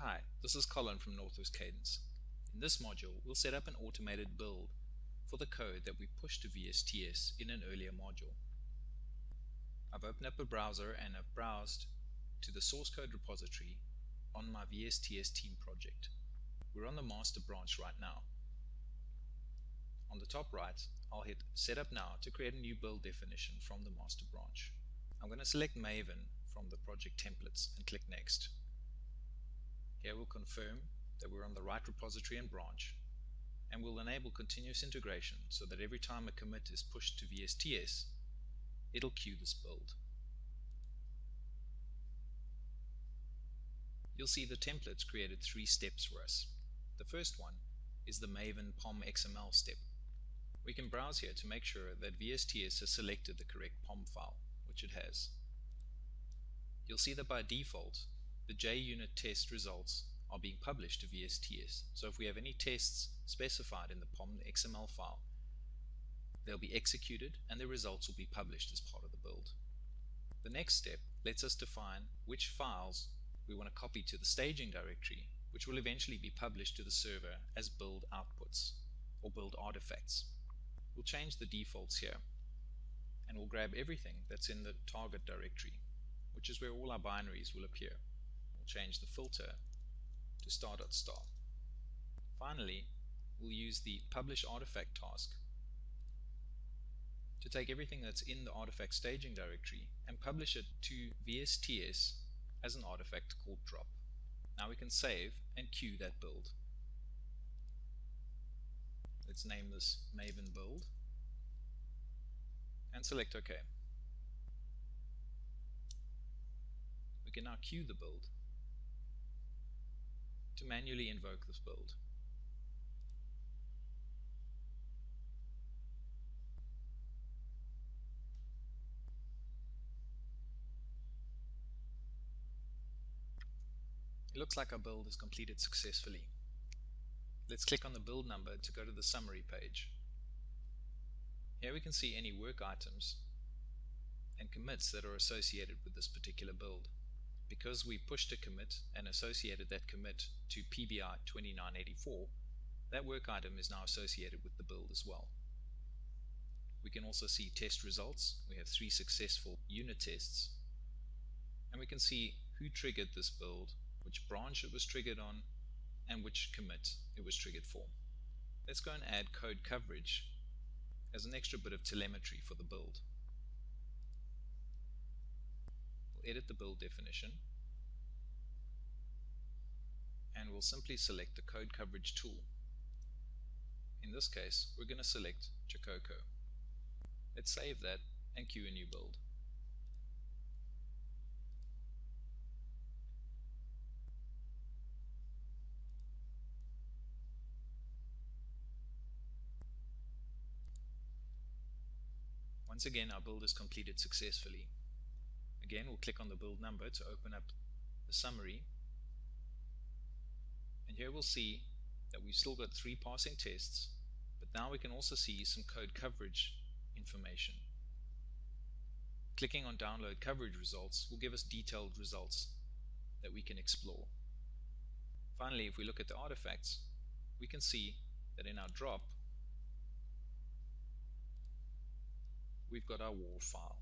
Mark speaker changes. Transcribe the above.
Speaker 1: Hi, this is Colin from Northwest Cadence. In this module, we'll set up an automated build for the code that we pushed to VSTS in an earlier module. I've opened up a browser and I've browsed to the source code repository on my VSTS team project. We're on the master branch right now. On the top right, I'll hit Setup Now to create a new build definition from the master branch. I'm going to select Maven from the project templates and click Next. Here we'll confirm that we're on the right repository and branch, and we'll enable continuous integration so that every time a commit is pushed to VSTS, it'll queue this build. You'll see the templates created 3 steps for us. The first one is the Maven Pom Xml Step. We can browse here to make sure that VSTS has selected the correct POM file, which it has. You'll see that by default, the JUnit test results are being published to VSTS. So if we have any tests specified in the POM XML file, they'll be executed and the results will be published as part of the build. The next step lets us define which files we want to copy to the staging directory, which will eventually be published to the server as build outputs or build artifacts. We'll change the defaults here and we'll grab everything that's in the target directory, which is where all our binaries will appear. We'll change the filter to star.star. Finally, we'll use the publish artifact task to take everything that's in the artifact staging directory and publish it to VSTS as an artifact called drop. Now we can save and queue that build. Let's name this Maven build and select OK. We can now queue the build to manually invoke this build. It looks like our build is completed successfully. Let's click on the build number to go to the summary page. Here we can see any work items and commits that are associated with this particular build. Because we pushed a commit and associated that commit to PBI 2984, that work item is now associated with the build as well. We can also see test results. We have 3 successful unit tests, and we can see who triggered this build, which branch it was triggered on, and which commit it was triggered for. Let's go and add code coverage as an extra bit of telemetry for the build. We'll edit the build definition and we'll simply select the code coverage tool. In this case, we're going to select Jacoco. Let's save that and queue a new build. Once again, our build is completed successfully. Again, we'll click on the build number to open up the summary, and here we'll see that we've still got 3 passing tests, but now we can also see some code coverage information. Clicking on download coverage results will give us detailed results that we can explore. Finally, if we look at the artifacts, we can see that in our drop we've got our WAR file.